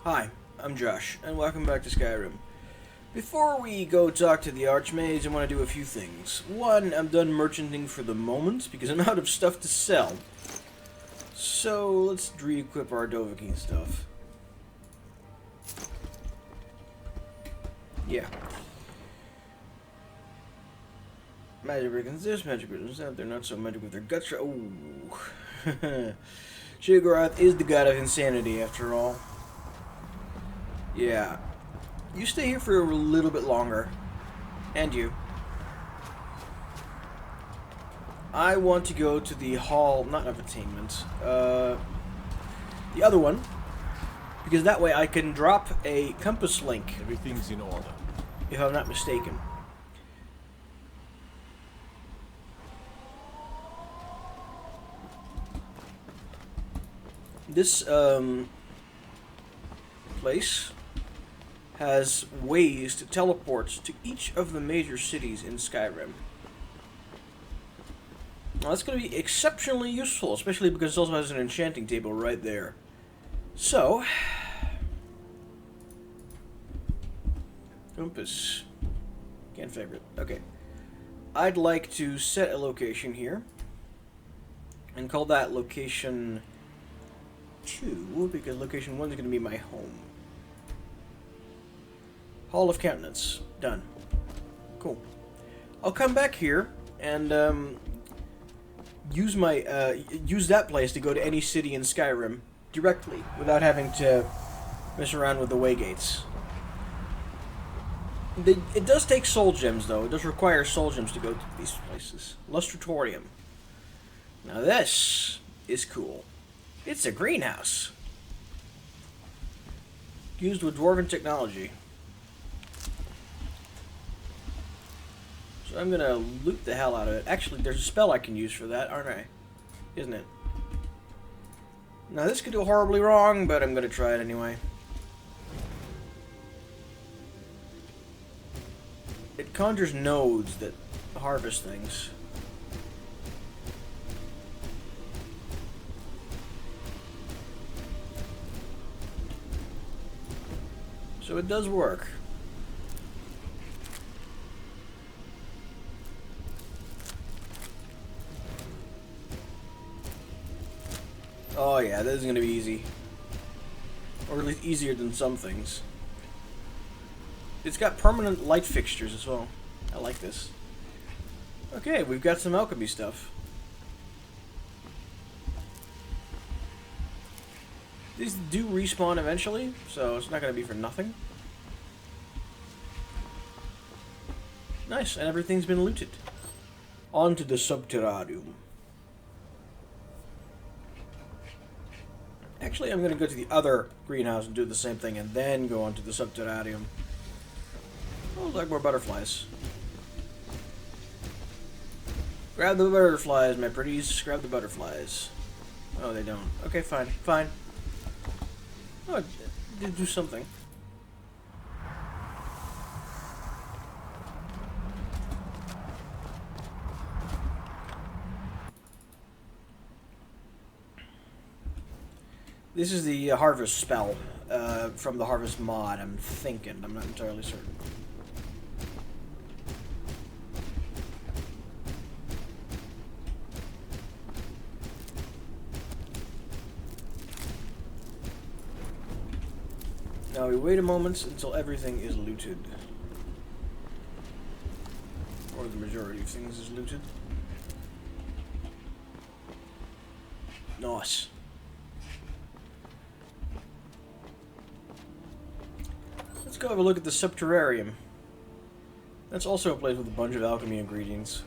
Hi, I'm Josh, and welcome back to Skyrim. Before we go talk to the Archmage, I want to do a few things. One, I'm done merchanting for the moment, because I'm out of stuff to sell. So, let's re-equip our Dovahkiin stuff. Yeah. Magic weakens this, magic weakens that, they're not so magic with their guts. Oh. Sheogorath is the god of insanity, after all. Yeah. You stay here for a little bit longer. And you. I want to go to the Hall, not of Attainment, the other one. Because that way I can drop a compass link. Everything's in order. If I'm not mistaken. This, place has ways to teleport to each of the major cities in Skyrim. Now, that's going to be exceptionally useful, especially because it also has an enchanting table right there. So, compass. Can't favorite. Okay. I'd like to set a location here and call that location 2, because location 1 is going to be my home. Hall of Countenance. Done. Cool. I'll come back here and use my use that place to go to any city in Skyrim directly without having to mess around with the waygates. It does take soul gems, though. It does require soul gems to go to these places. Lustratorium. Now this is cool. It's a greenhouse. Used with dwarven technology. So I'm gonna loot the hell out of it. Actually, there's a spell I can use for that, aren't I? Isn't it? Now this could go horribly wrong, but I'm gonna try it anyway. It conjures nodes that harvest things. So it does work. Oh yeah, this is going to be easy. Or at least easier than some things. It's got permanent light fixtures as well. I like this. Okay, we've got some alchemy stuff. These do respawn eventually, so it's not going to be for nothing. Nice, and everything's been looted. On to the Subterrarium. Actually, I'm going to go to the other greenhouse and do the same thing, and then go on to the Subterrarium. Oh, like more butterflies. Grab the butterflies, my pretties. Grab the butterflies. Oh, they don't. Okay, fine. Fine. Oh, it did do something. This is the harvest spell from the harvest mod, I'm thinking. I'm not entirely certain. Now we wait a moment until everything is looted. Or the majority of things is looted. Nice. Let's go have a look at the Subterrarium. That's also a place with a bunch of alchemy ingredients.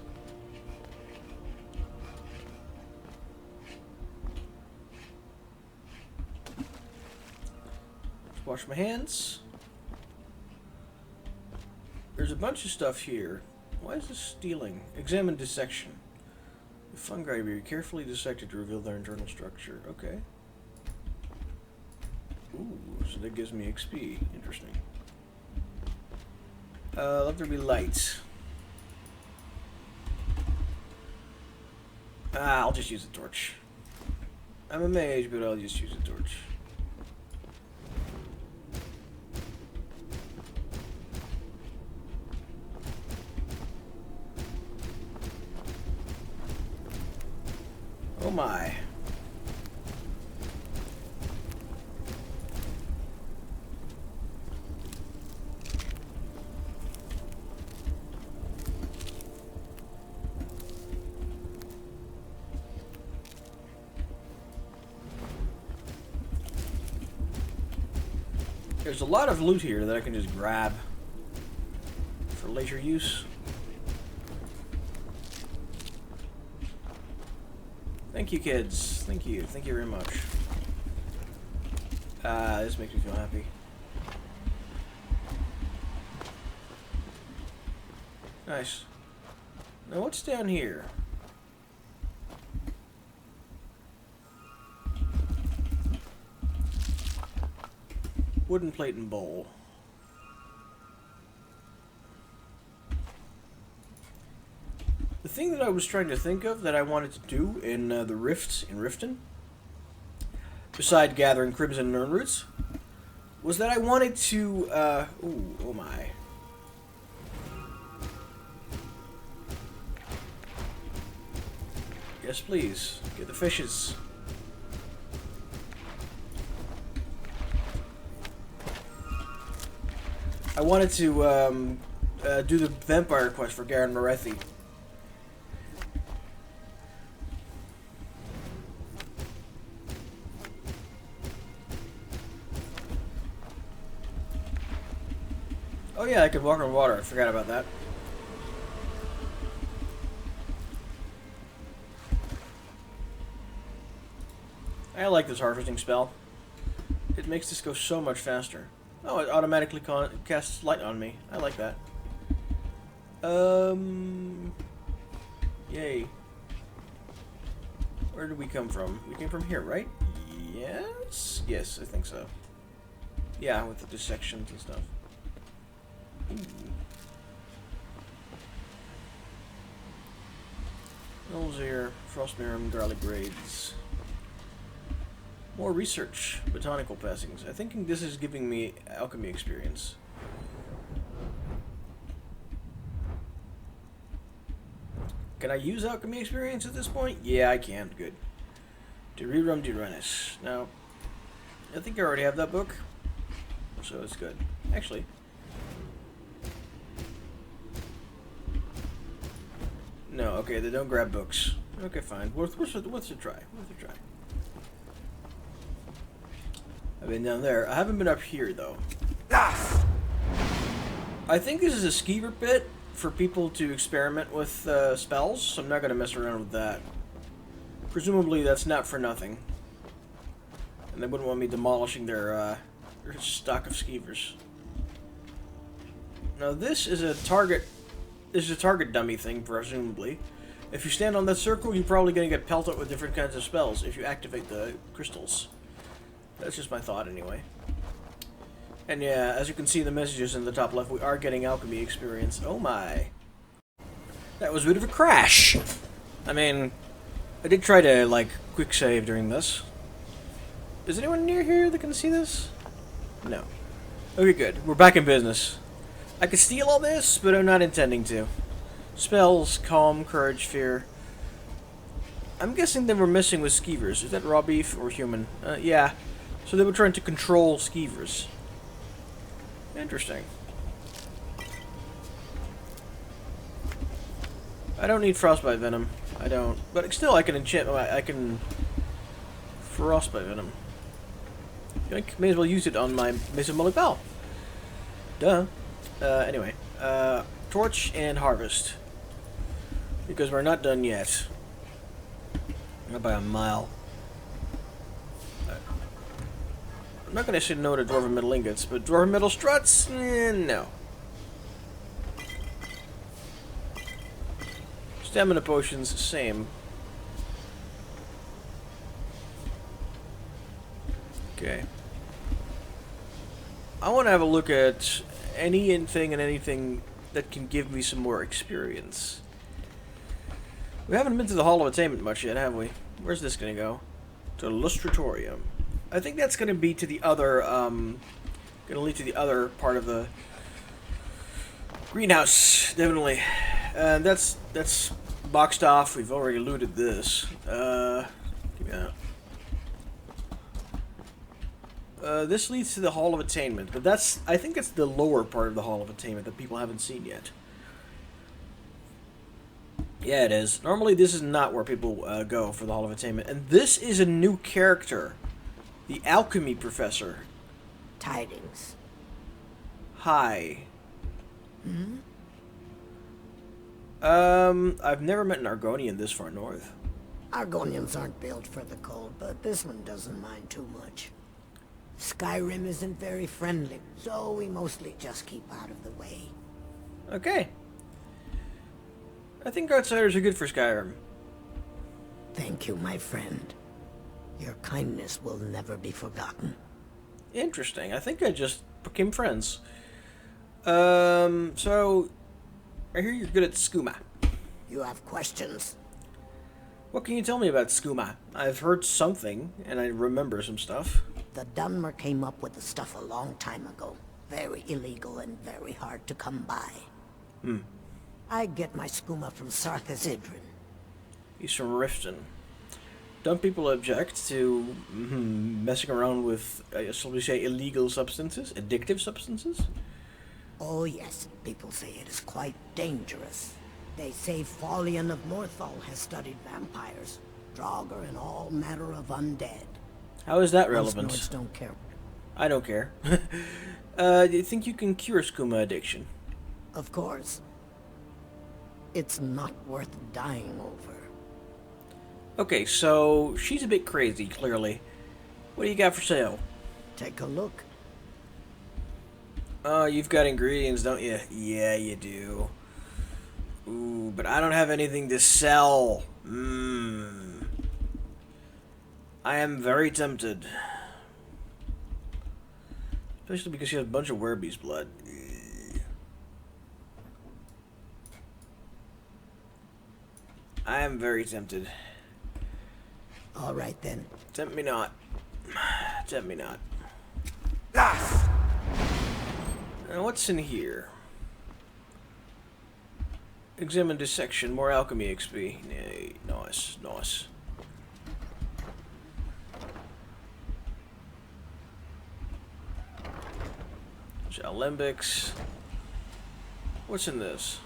Wash my hands. There's a bunch of stuff here. Why is this stealing? Examine dissection. The fungi be carefully dissected to reveal their internal structure. Okay. Ooh, so that gives me XP. Interesting. Let there be light. I'll just use a torch. I'm a mage, but I'll just use a torch. Oh my. There's a lot of loot here that I can just grab for leisure use. Thank you, kids. Thank you. Thank you very much. This makes me feel happy. Nice. Now what's down here? Wooden plate and bowl. The thing that I was trying to think of that I wanted to do in the rifts in Riften, beside gathering crimson nern roots, was that I wanted to, ooh, oh my. Yes, please. Get the fishes. I wanted to do the vampire quest for Garen Morethi. Oh yeah, I could walk on water. I forgot about that. I like this harvesting spell. It makes this go so much faster. Oh, it automatically casts light on me. I like that. Yay. Where did we come from? We came from here, right? Yes? Yes, I think so. Yeah, with the dissections and stuff. Elzir, Frostmirror, Garlic Grades. More research, botanical passings. I think this is giving me alchemy experience. Can I use alchemy experience at this point? Yeah, I can. Good. Derirum Direnis. Now, I think I already have that book, so it's good. Actually. No, okay, they don't grab books. Okay, fine. Worth a try. Worth a try. I've been down there. I haven't been up here, though. Ah! I think this is a skeever pit for people to experiment with spells, so I'm not going to mess around with that. Presumably, that's not for nothing. And they wouldn't want me demolishing their stock of skeevers. Now, this is a target dummy thing, presumably. If you stand on that circle, you're probably going to get pelted with different kinds of spells if you activate the crystals. That's just my thought, anyway. And yeah, as you can see in the messages in the top left, we are getting alchemy experience. Oh my. That was a bit of a crash. I mean, I did try to, like, quick save during this. Is anyone near here that can see this? No. Okay, good. We're back in business. I could steal all this, but I'm not intending to. Spells, calm, courage, fear. I'm guessing they were messing with skeevers. Is that raw beef or human? Yeah. So they were trying to control skeevers. Interesting. I don't need frostbite venom. I don't. But still, I can enchant. I can frostbite venom. I may as well use it on my Mason Mullet Bow. Duh. Anyway. Torch and harvest. Because we're not done yet. Not by a mile. I'm not going to say no to Dwarven Metal Ingots, but Dwarven Metal Struts? No. Stamina Potions, same. Okay. I want to have a look at anything and anything that can give me some more experience. We haven't been to the Hall of Attainment much yet, have we? Where's this going to go? To Lustratorium. I think that's going to be to the other, going to lead to the other part of the greenhouse, definitely. And that's boxed off. We've already looted this. Give me that. This leads to the Hall of Attainment, but I think it's the lower part of the Hall of Attainment that people haven't seen yet. Yeah, it is. Normally, this is not where people go for the Hall of Attainment, and this is a new character, the Alchemy Professor. Tidings. Hi. Hmm? I've never met an Argonian this far north. Argonians aren't built for the cold, but this one doesn't mind too much. Skyrim isn't very friendly, so we mostly just keep out of the way. Okay. I think outsiders are good for Skyrim. Thank you, my friend. Your kindness will never be forgotten. Interesting. I think I just became friends. So I hear you're good at skooma. You have questions? What can you tell me about skooma? I've heard something, and I remember some stuff. The Dunmer came up with the stuff a long time ago. Very illegal and very hard to come by. I get my skooma from Sarthazidrin. He's from Riften. Don't people object to messing around with, shall we say, illegal substances? Addictive substances? Oh yes, people say it is quite dangerous. They say Faulian of Morthal has studied vampires, Draugr, and all manner of undead. How is that Most relevant? Nords don't care. I don't care. Do you think you can cure skooma addiction? Of course. It's not worth dying over. Okay, so she's a bit crazy, clearly. What do you got for sale? Take a look. Oh, you've got ingredients, don't you? Yeah, you do. Ooh, but I don't have anything to sell. I am very tempted. Especially because she has a bunch of Werebeast blood. I am very tempted. All right then. Tempt me not. Tempt me not. Ah! Now, what's in here? Examine this section. More alchemy XP. Nay, nice, nice. Alembics. What's in this?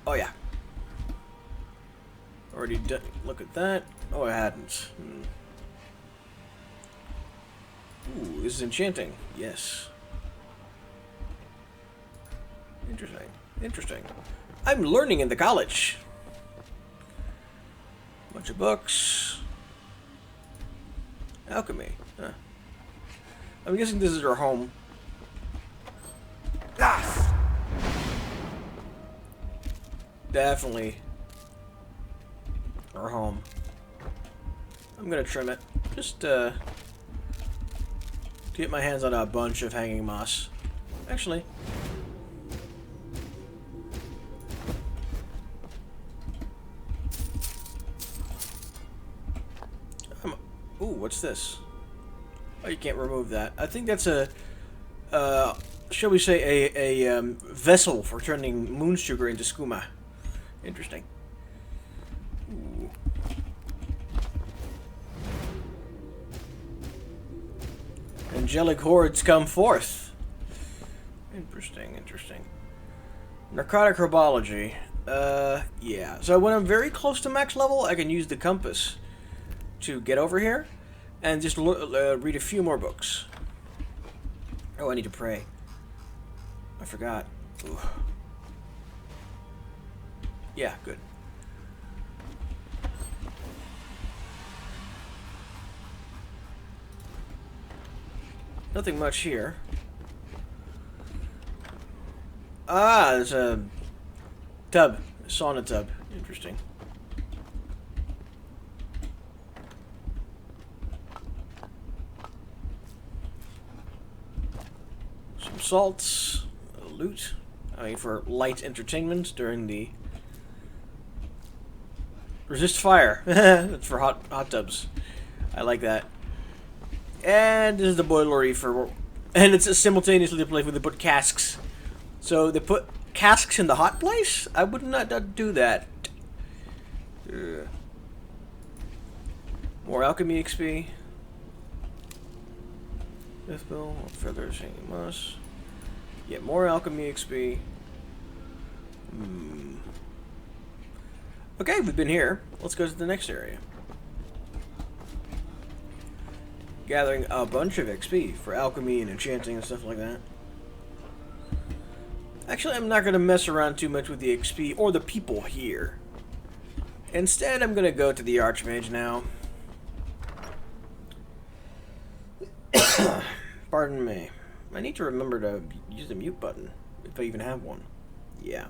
Oh yeah. Already done. Look at that. Oh, I hadn't. Ooh, this is enchanting. Yes. Interesting. Interesting. I'm learning in the college. Bunch of books. Alchemy. Huh. I'm guessing this is her home. Ah! Definitely her home. I'm gonna trim it. Just to get my hands on a bunch of hanging moss. Actually. Ooh, what's this? Oh, you can't remove that. I think that's a, shall we say, a vessel for turning moon sugar into skooma. Interesting. Ooh. Angelic hordes come forth. Interesting, interesting. Narcotic herbology. Yeah. So when I'm very close to max level, I can use the compass to get over here and just read a few more books. Oh, I need to pray. I forgot. Ooh. Yeah, good. Nothing much here. Ah, there's a tub. A sauna tub. Interesting. Some salts. Loot. I mean, for light entertainment during the... Resist fire. That's for hot tubs. I like that. And this is the boilery for... And it's simultaneously the place where they put casks. So they put casks in the hot place? I would not do that. More alchemy XP. Death Bill, feathers, hanging moss. Yeah, more alchemy XP. Okay, we've been here. Let's go to the next area. Gathering a bunch of XP for alchemy and enchanting and stuff like that. Actually, I'm not going to mess around too much with the XP or the people here. Instead, I'm going to go to the Archmage now. Pardon me. I need to remember to use the mute button, if I even have one. Yeah.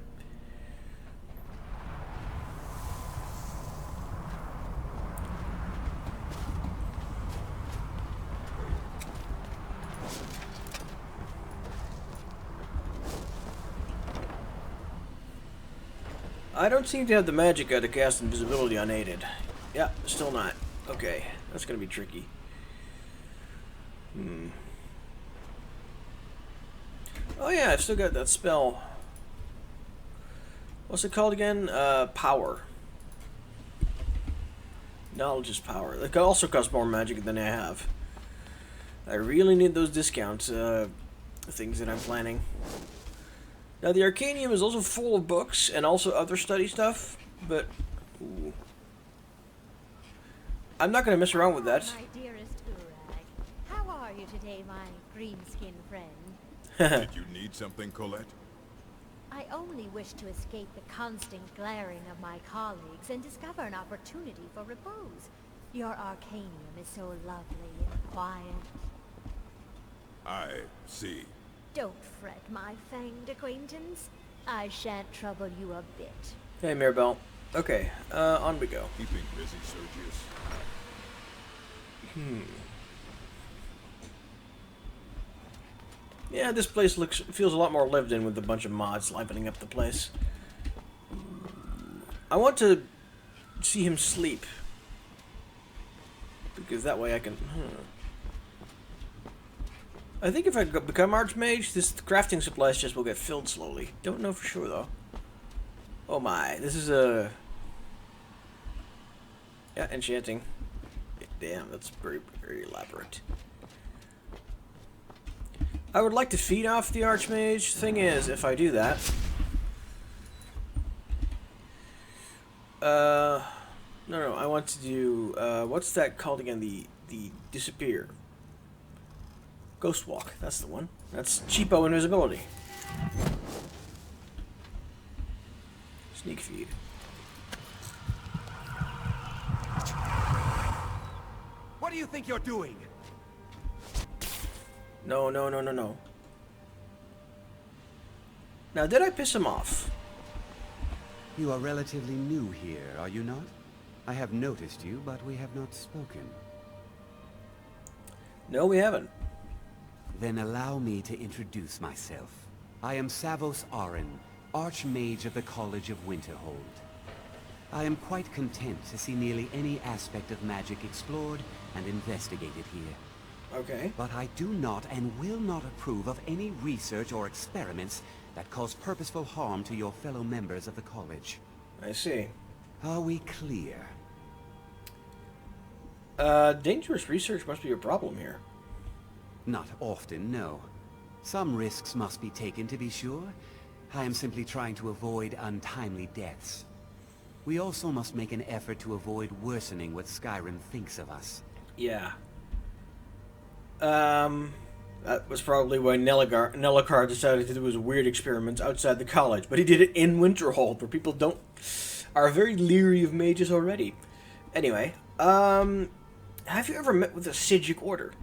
I don't seem to have the magic to cast invisibility unaided. Yeah, still not. Okay, that's gonna be tricky. Oh yeah, I've still got that spell. What's it called again? Power. Knowledge is power. It also costs more magic than I have. I really need those discounts, things that I'm planning. Now, the Arcanium is also full of books and also other study stuff, but ooh. I'm not going to mess around with that. My dearest Urag, how are you today, my green-skinned friend? Did you need something, Colette? I only wish to escape the constant glaring of my colleagues and discover an opportunity for repose. Your Arcanium is so lovely and quiet. I see. Don't fret, my fanged acquaintance. I shan't trouble you a bit. Hey, Mirabelle. Okay, on we go. Keeping busy, Sergius. Yeah, this place feels a lot more lived in with a bunch of mods livening up the place. I want to see him sleep. Because that way I can... I think if I become Archmage, this crafting supplies chest will get filled slowly. Don't know for sure, though. Oh my, this is a... Yeah, enchanting. Damn, that's very, very elaborate. I would like to feed off the Archmage. Thing is, if I do that... No, I want to do... what's that called again? The disappear. Ghost Walk, that's the one. That's cheapo invisibility. Sneak feed. What do you think you're doing? No. Now, did I piss him off? You are relatively new here, are you not? I have noticed you, but we have not spoken. No, we haven't. Then allow me to introduce myself. I am Savos Arin, Archmage of the College of Winterhold. I am quite content to see nearly any aspect of magic explored and investigated here. Okay. But I do not and will not approve of any research or experiments that cause purposeful harm to your fellow members of the college. I see. Are we clear? Dangerous research must be a problem here. Not often, no. Some risks must be taken to be sure. I am simply trying to avoid untimely deaths. We also must make an effort to avoid worsening what Skyrim thinks of us. Yeah. That was probably why Nelacar decided to do his weird experiments outside the college, but he did it in Winterhold, where people are very leery of mages already. Anyway, have you ever met with the Sigic Order?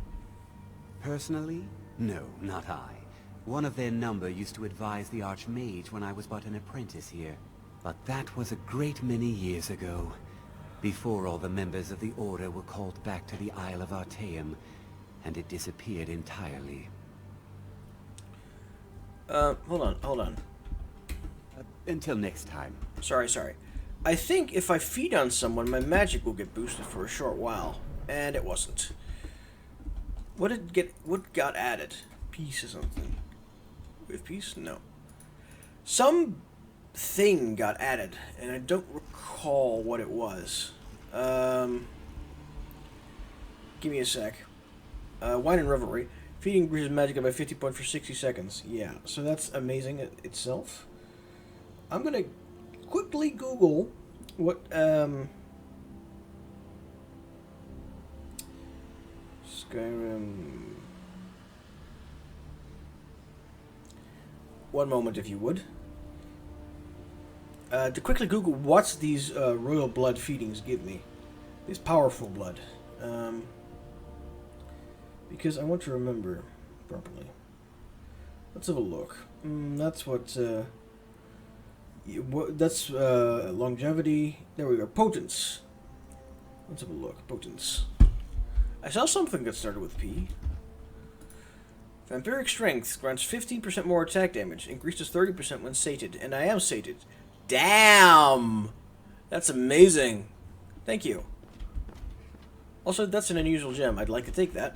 Personally? No, not I. One of their number used to advise the Archmage when I was but an apprentice here. But that was a great many years ago, before all the members of the Order were called back to the Isle of Aetherium, and it disappeared entirely. Hold on. Until next time. Sorry. I think if I feed on someone, my magic will get boosted for a short while. And it wasn't. What got added? Peace or something. With peace? No. Some thing got added, and I don't recall what it was. Give me a sec. Wine and Revelry. Feeding increases magic by 50 points for 60 seconds. Yeah, so that's amazing itself. I'm gonna quickly Google what, Skyrim... One moment, if you would. To quickly Google what these royal blood feedings give me. This powerful blood. Because I want to remember properly. Let's have a look. That's what... that's longevity. There we go. Potence. Let's have a look. Potence. I saw something that started with P. Vampiric Strength grants 15% more attack damage. Increases 30% when sated. And I am sated. Damn! That's amazing. Thank you. Also, that's an unusual gem. I'd like to take that.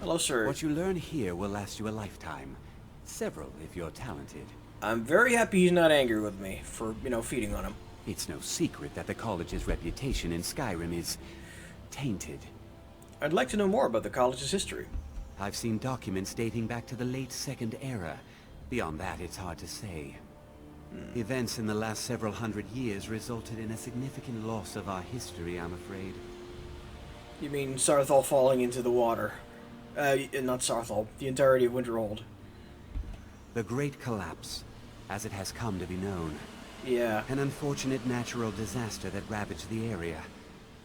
Hello, sir. What you learn here will last you a lifetime. Several, if you're talented. I'm very happy he's not angry with me for, feeding on him. It's no secret that the college's reputation in Skyrim is tainted. I'd like to know more about the college's history. I've seen documents dating back to the late Second Era. Beyond that, it's hard to say. Events in the last several hundred years resulted in a significant loss of our history, I'm afraid. You mean Sarthal falling into the water? Not Sarthal, the entirety of Winterhold. The Great Collapse, as it has come to be known. Yeah. An unfortunate natural disaster that ravaged the area.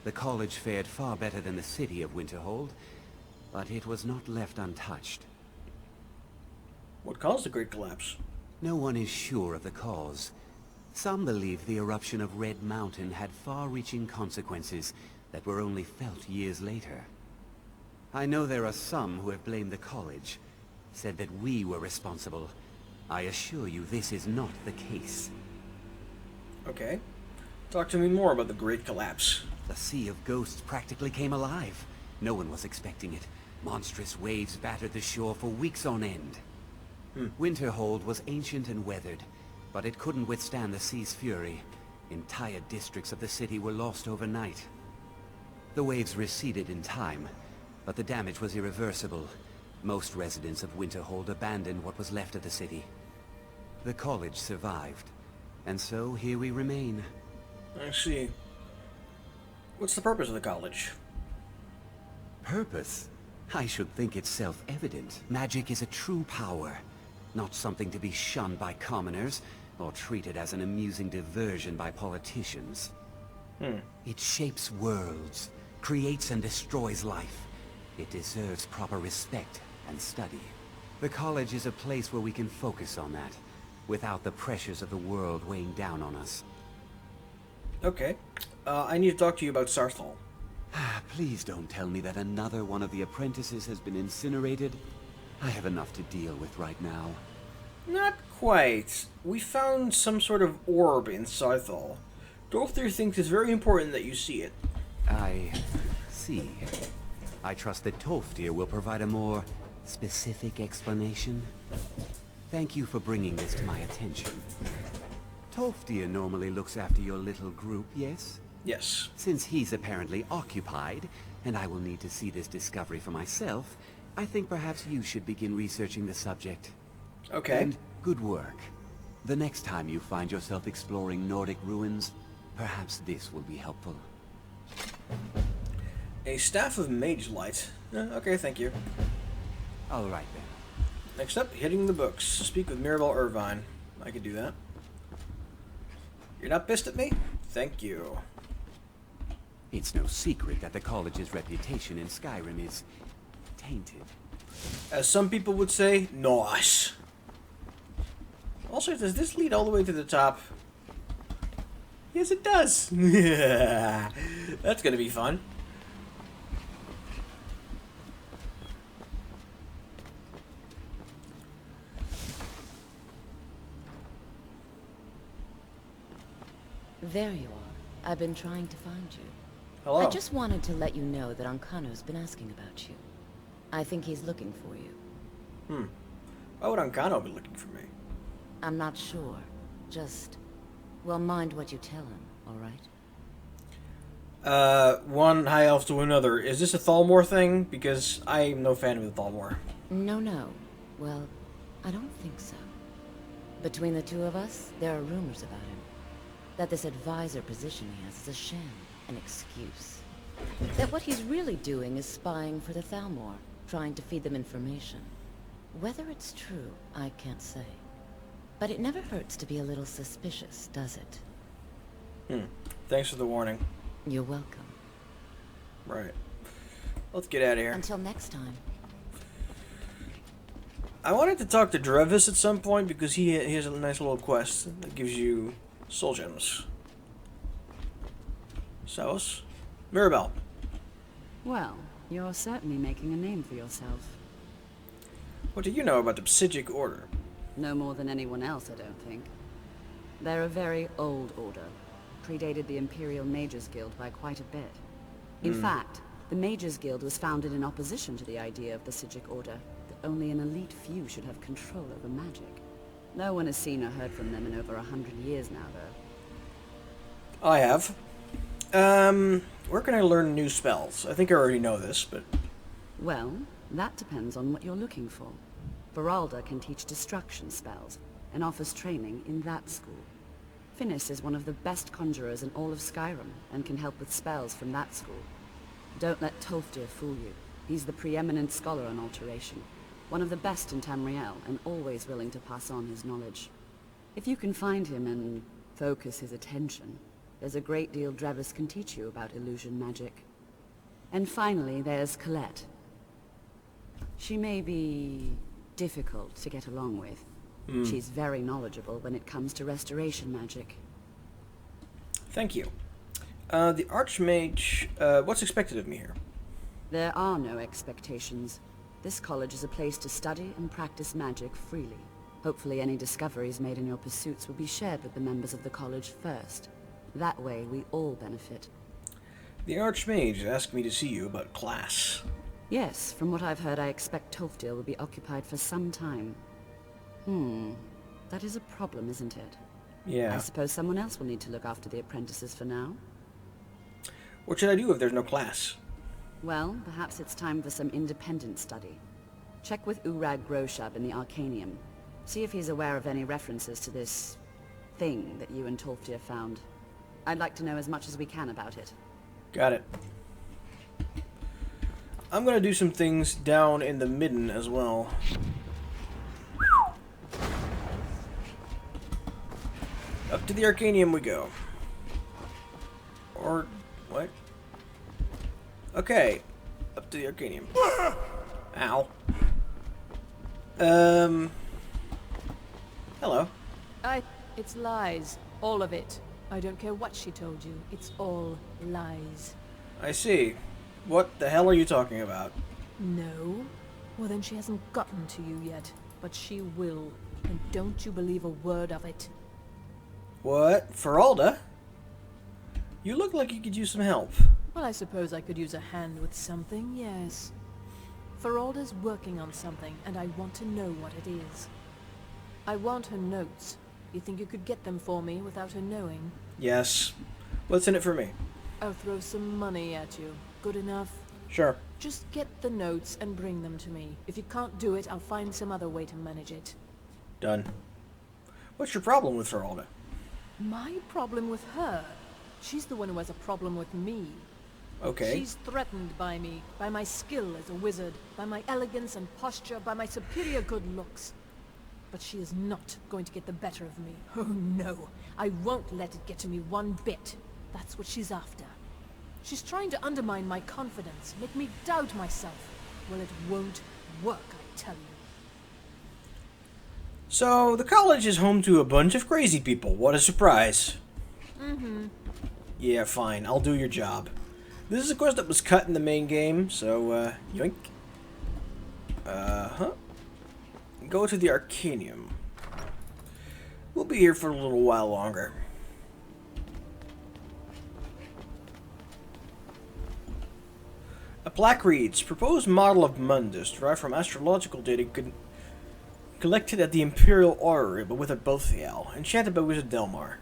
The college fared far better than the city of Winterhold, but it was not left untouched. What caused the Great Collapse? No one is sure of the cause. Some believe the eruption of Red Mountain had far-reaching consequences that were only felt years later. I know there are some who have blamed the college, said that we were responsible. I assure you this is not the case. Okay. Talk to me more about the Great Collapse. The Sea of Ghosts practically came alive. No one was expecting it. Monstrous waves battered the shore for weeks on end. Winterhold was ancient and weathered, but it couldn't withstand the sea's fury. Entire districts of the city were lost overnight. The waves receded in time, but the damage was irreversible. Most residents of Winterhold abandoned what was left of the city. The college survived, and so here we remain. I see. What's the purpose of the college? Purpose? I should think it's self-evident. Magic is a true power, not something to be shunned by commoners, or treated as an amusing diversion by politicians. It shapes worlds, creates and destroys life. It deserves proper respect and study. The college is a place where we can focus on that, without the pressures of the world weighing down on us. Okay. I need to talk to you about Sarthal. Please don't tell me that another one of the apprentices has been incinerated. I have enough to deal with right now. Not quite. We found some sort of orb in Sarthal. Dolthir thinks it's very important that you see it. I see. I trust that Tolfdir will provide a more specific explanation. Thank you for bringing this to my attention. Tolfdir normally looks after your little group, yes? Yes. Since he's apparently occupied, and I will need to see this discovery for myself, I think perhaps you should begin researching the subject. Okay. And good work. The next time you find yourself exploring Nordic ruins, perhaps this will be helpful. A Staff of Mage Light. Okay, thank you. All right then. Next up, hitting the books. Speak with Mirabelle Irvine. I could do that. You're not pissed at me? Thank you. It's no secret that the college's reputation in Skyrim is tainted. As some people would say, nice. Also, does this lead all the way to the top? Yes, it does. That's gonna be fun. There you are. I've been trying to find you. Hello. I just wanted to let you know that Ankano's been asking about you. I think he's looking for you. Why would Ankano be looking for me? I'm not sure. Just, well, mind what you tell him, all one high elf to another. Is this a Thalmor thing? Because I'm no fan of the Thalmor. No, no. Well, I don't think so. Between the two of us, there are rumors about him. That this advisor position he has is a sham, an excuse. That what he's really doing is spying for the Thalmor, trying to feed them information. Whether it's true, I can't say. But it never hurts to be a little suspicious, does it? Thanks for the warning. You're welcome. Right. Let's get out of here. Until next time. I wanted to talk to Drevis at some point because he has a nice little quest that gives you soul gems. Saos? Mirabelle. Well, you're certainly making a name for yourself. What do you know about the Psijic Order? No more than anyone else, I don't think. They're a very old order. Predated the Imperial Mages Guild by quite a bit. In fact, the Mages Guild was founded in opposition to the idea of the Psijic Order, that only an elite few should have control over magic. No one has seen or heard from them in over 100 years now, though. I have. Where can I learn new spells? I think I already know this, but... Well, that depends on what you're looking for. Beralda can teach destruction spells, and offers training in that school. Finis is one of the best conjurers in all of Skyrim, and can help with spells from that school. Don't let Tolfdir fool you. He's the preeminent scholar on alteration, one of the best in Tamriel, and always willing to pass on his knowledge. If you can find him and focus his attention, there's a great deal Drevis can teach you about illusion magic. And finally, there's Colette. She may be difficult to get along with. She's very knowledgeable when it comes to restoration magic. Thank you. The Archmage, what's expected of me here? There are no expectations. This college is a place to study and practice magic freely. Hopefully any discoveries made in your pursuits will be shared with the members of the college first. That way we all benefit. The Archmage asked me to see you about class. Yes, from what I've heard, I expect Tolfdir will be occupied for some time. That is a problem, isn't it? Yeah. I suppose someone else will need to look after the apprentices for now. What should I do if there's no class? Well, perhaps it's time for some independent study. Check with Urag Groshab in the Arcanium. See if he's aware of any references to this thing that you and Tolfdir found. I'd like to know as much as we can about it. Got it. I'm gonna do some things down in the midden as well. Up to the Arcanium we go. Or, what? Okay. Up to the Arcanium. Ow. Hello. It's lies. All of it. I don't care what she told you. It's all lies. I see. What the hell are you talking about? No? Well, then she hasn't gotten to you yet. But she will. And don't you believe a word of it. What? Feralda? You look like you could use some help. Well, I suppose I could use a hand with something, yes. Feralda's working on something, and I want to know what it is. I want her notes. You think you could get them for me without her knowing? Yes. What's in it for me? I'll throw some money at you. Good enough? Sure. Just get the notes and bring them to me. If you can't do it, I'll find some other way to manage it. Done. What's your problem with Feralda? My problem with her? She's the one who has a problem with me. Okay. She's threatened by me, by my skill as a wizard, by my elegance and posture, by my superior good looks. But she is not going to get the better of me. Oh no, I won't let it get to me one bit. That's what she's after. She's trying to undermine my confidence, make me doubt myself. Well, it won't work, I tell you. So, the college is home to a bunch of crazy people. What a surprise. Yeah, fine. I'll do your job. This is a quest that was cut in the main game, so, yoink. Go to the Arcanium. We'll be here for a little while longer. A plaque reads, proposed model of Mundus derived from astrological data collected at the Imperial Orrery, but with a Boethiah, enchanted by Wizard Delmar.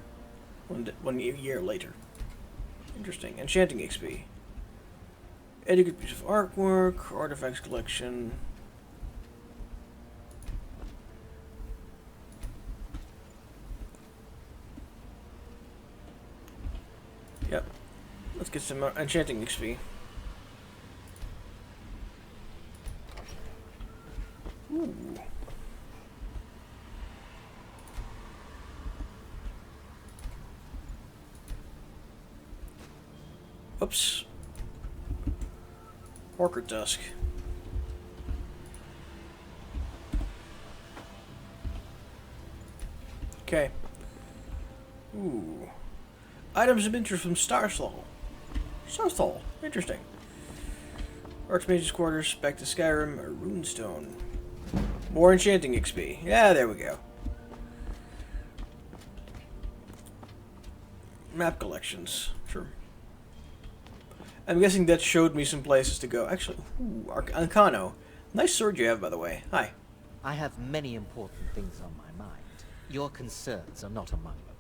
One year later. Interesting. Enchanting XP. Any good piece of artwork, artifacts collection. Yep. Let's get some enchanting XP. Ooh. Oops. Orchid Tusk. Okay. Ooh. Items of interest from Starstall. Starstall. Interesting. Archmage's quarters. Back to Skyrim. A runestone. More enchanting XP. Yeah, there we go. Map collections. Sure. I'm guessing that showed me some places to go. Actually, ooh, Ancano. Nice sword you have, by the way. Hi. I have many important things on my mind. Your concerns are not among them.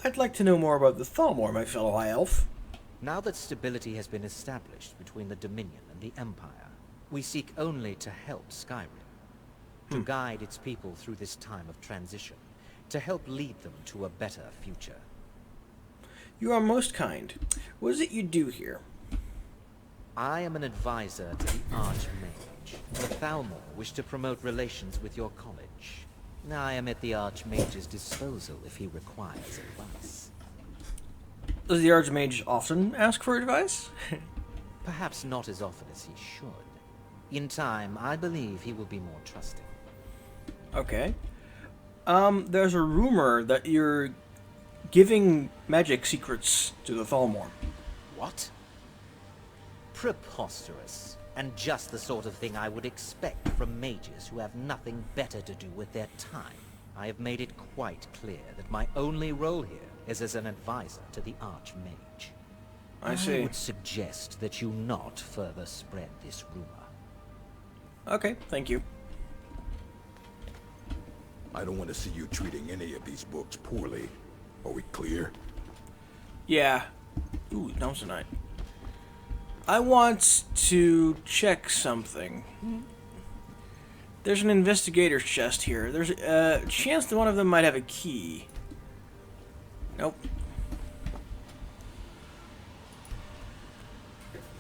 I'd like to know more about the Thalmor, my fellow High Elf. Now that stability has been established between the Dominion and the Empire, we seek only to help Skyrim. To guide its people through this time of transition. To help lead them to a better future. You are most kind. What is it you do here? I am an advisor to the Archmage. The Thalmor wish to promote relations with your college. I am at the Archmage's disposal if he requires advice. Does the Archmage often ask for advice? Perhaps not as often as he should. In time, I believe he will be more trusting. Okay. There's a rumor that you're giving magic secrets to the Thalmor. What? Preposterous. And just the sort of thing I would expect from mages who have nothing better to do with their time. I have made it quite clear that my only role here is as an advisor to the Archmage. I see. I would suggest that you not further spread this rumor. Okay, thank you. I don't want to see you treating any of these books poorly. Are we clear? Yeah. Ooh, Thompsonite. I want to check something. There's an investigator's chest here. There's a chance that one of them might have a key. Nope.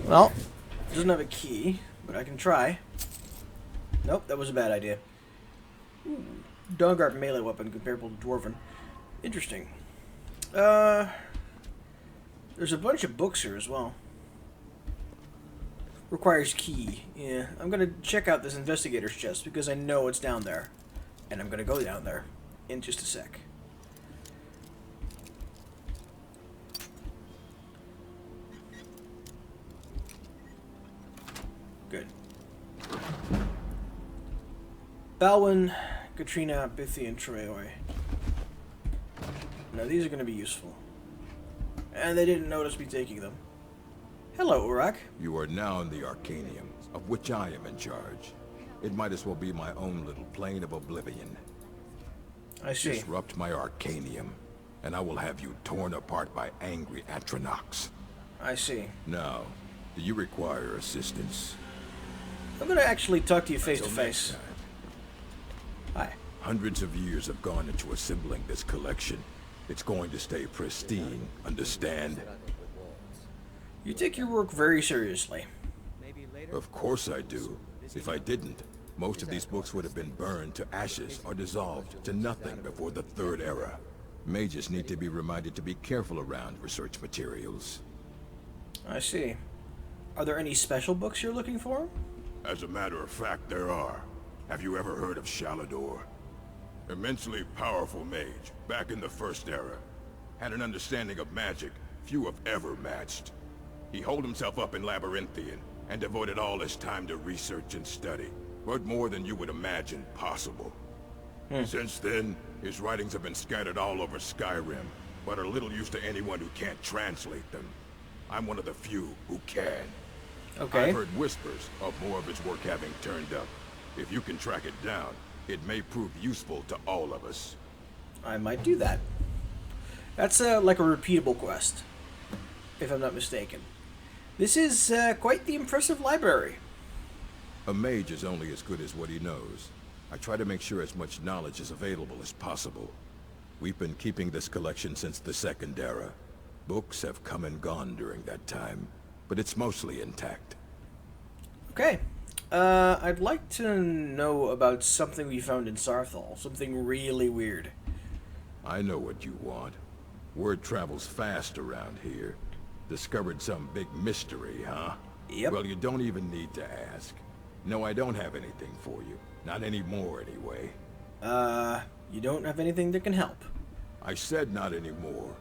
Well, doesn't have a key, but I can try. Nope, that was a bad idea. Ooh, Dogart melee weapon comparable to Dwarven. Interesting. There's a bunch of books here as well. Requires key. Yeah, I'm gonna check out this investigator's chest because I know it's down there. And I'm gonna go down there in just a sec. Good. Balwin, Katrina, Bithi, and Troy. Now these are gonna be useful. And they didn't notice me taking them. Hello, Urak. You are now in the Arcanium, of which I am in charge. It might as well be my own little plane of oblivion. I see. Disrupt my Arcanium, and I will have you torn apart by angry Atronachs. I see. Now, do you require assistance? I'm gonna actually talk to you face to Until face. next time. Hi. Hundreds of years have gone into assembling this collection. It's going to stay pristine, understand? You take your work very seriously. Of course I do. If I didn't, most of these books would have been burned to ashes or dissolved to nothing before the Third Era. Mages need to be reminded to be careful around research materials. I see. Are there any special books you're looking for? As a matter of fact, there are. Have you ever heard of Shalador? Immensely powerful mage, back in the First Era. Had an understanding of magic few have ever matched. He holed himself up in Labyrinthian, and devoted all his time to research and study, but more than you would imagine possible. Since then, his writings have been scattered all over Skyrim, but are little use to anyone who can't translate them. I'm one of the few who can. Okay. I've heard whispers of more of his work having turned up. If you can track it down, it may prove useful to all of us. I might do that. That's like a repeatable quest. if I'm not mistaken. This is quite the impressive library. A mage is only as good as what he knows. I try to make sure as much knowledge is available as possible. We've been keeping this collection since the Second Era. Books have come and gone during that time, but it's mostly intact. Okay. I'd like to know about something we found in Sarthal. Something really weird. I know what you want. Word travels fast around here. Discovered some big mystery, huh? Yep. Well, you don't even need to ask. No, I don't have anything for you. Not anymore, anyway. You don't have anything that can help? I said not anymore.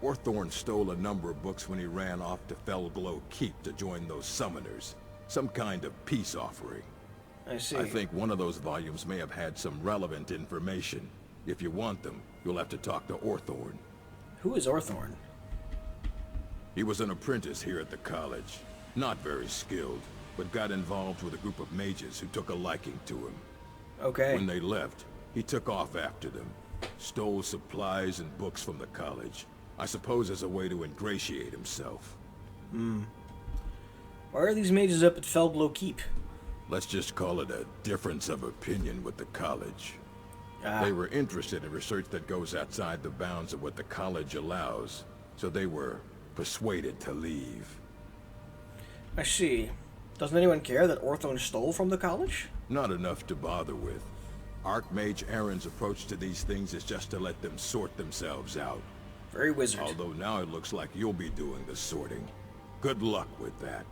Orthorn stole a number of books when he ran off to Felglow Keep to join those summoners. Some kind of peace offering. I see. I think one of those volumes may have had some relevant information. If you want them, you'll have to talk to Orthorn. Who is Orthorn? He was an apprentice here at the college. Not very skilled, but got involved with a group of mages who took a liking to him. Okay. When they left, he took off after them. Stole supplies and books from the college. I suppose as a way to ingratiate himself. Why are these mages up at Felglow Keep? Let's just call it a difference of opinion with the college. Ah. They were interested in research that goes outside the bounds of what the college allows, so they were persuaded to leave. I see. Doesn't anyone care that Orthorn stole from the college? Not enough to bother with. Archmage Aaron's approach to these things is just to let them sort themselves out. Very wizard. Although now it looks like you'll be doing the sorting. Good luck with that.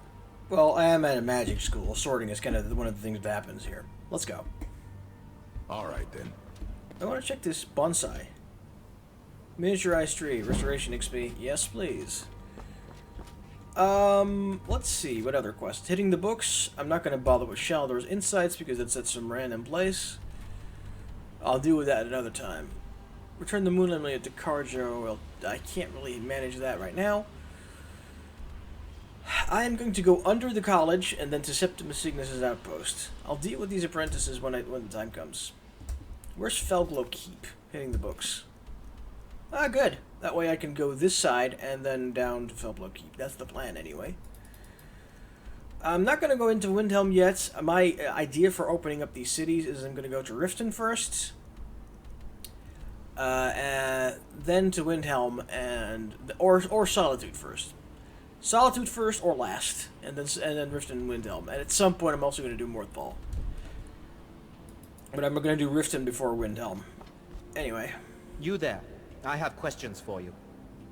Well, I am at a magic school. Sorting is kind of one of the things that happens here. Let's go. Alright then. I want to check this bonsai. Miniaturized tree, restoration XP. Yes, please. Let's see, what other quests? Hitting the books. I'm not going to bother with Shaldor's Insights because it's at some random place. I'll deal with that another time. Return the Moon Amulet to Carjo. Well, I can't really manage that right now. I am going to go under the college and then to Septimus Cygnus' outpost. I'll deal with these apprentices when the time comes. Where's Felglow Keep? Hitting the books. Ah, good. That way I can go this side and then down to Felglow Keep. That's the plan, anyway. I'm not going to go into Windhelm yet. My idea for opening up these cities is I'm going to go to Riften first. Then to Windhelm or Solitude first. Solitude first or last, and then Riften and Windhelm. And at some point I'm also going to do Morthal. But I'm going to do Riften before Windhelm. Anyway. You there. I have questions for you.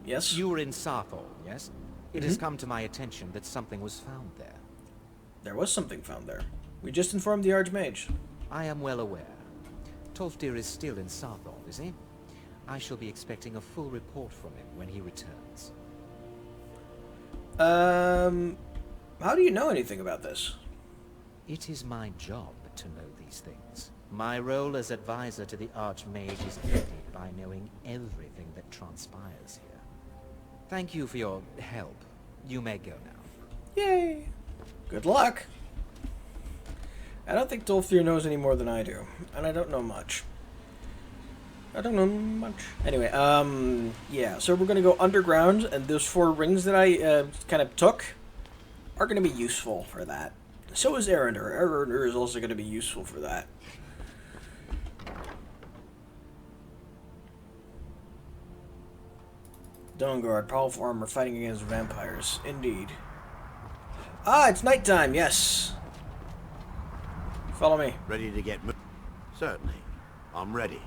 Yes? You were in Sarthal, yes? It has come to my attention that something was found there. There was something found there. We just informed the Archmage. I am well aware. Tolfdir is still in Sarthal, is he? I shall be expecting a full report from him when he returns. How do you know anything about this? It is my job to know these things. My role as advisor to the Archmage is ended by knowing everything that transpires here. Thank you for your help. You may go now. Yay! Good luck! I don't think Tolfdir knows any more than I do, and I don't know much. Anyway, yeah, so we're gonna go underground, and those 4 rings that I kind of took are gonna be useful for that. So is Erender. Erender is also gonna be useful for that. Dawnguard, powerful armor fighting against vampires. Indeed. Ah, it's nighttime, yes. Follow me. Ready to get moving? Certainly. I'm ready.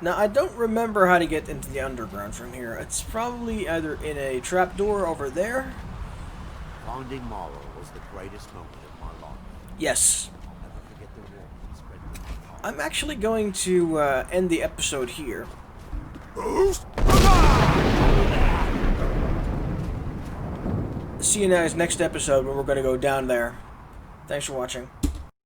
Now, I don't remember how to get into the underground from here. It's probably either in a trapdoor over there. Finding Morrow was the greatest moment of my life. Yes. I'll never forget the warmth that spread through my heart. I'm actually going to end the episode here. See you guys next episode when we're going to go down there. Thanks for watching.